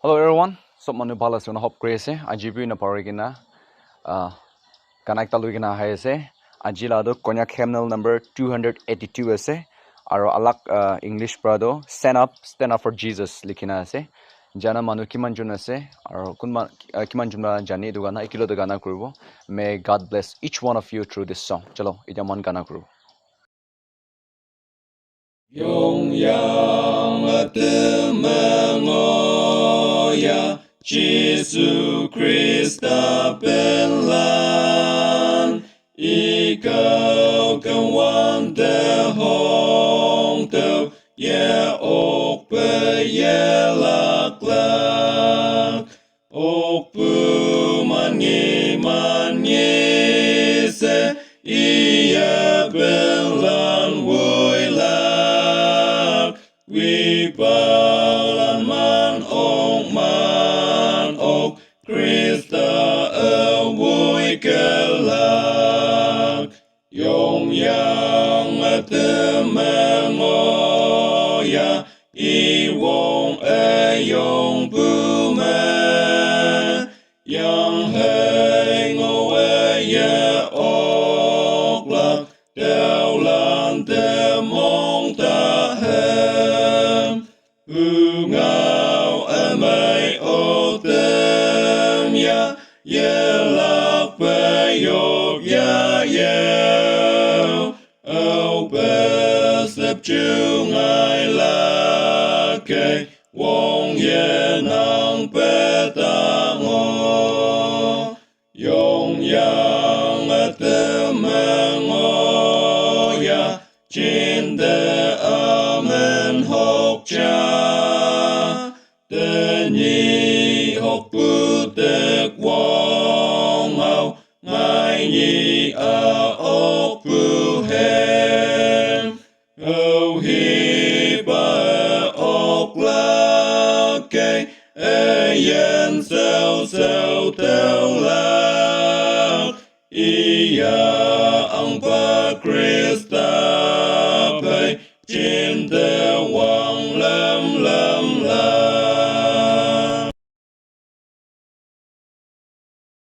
Hello everyone. So manu bala suna hop kuri ase. Aji na pari kina connect talu kina hai ase. Aji la do Konyak hymnal number 282 ase. Aro alak English prado stand up for Jesus likina ase. Jana manu kiman jun ase. Aro kunma kiman jun la jani du gana ikilo du gana kuribo. May God bless each one of you through this song. Chalo ita man gana kuru. Yong yang atemengoya Jesu Krista penlan Ikaw kawan te hong teu ye ok pe ye lak lak ok pu man ngi se iya penlan vui lak vi palan man ok Krista vui kelak Yong yang atemengoya I wong yong pu me Yang heng ye ok lak Đeo lan te mong ta hem ngao mai o tem ya ye lạc về yok ya ye au pe slep chu ngai la ke wong ye nang pe ta ngo yong yang atemengoya chin de amen hok cha de nhi hok pu te quang mau mai nhi ok pu hem au hi ba ok la ke yen sel teu la iya ang pa Krista pe chin te wa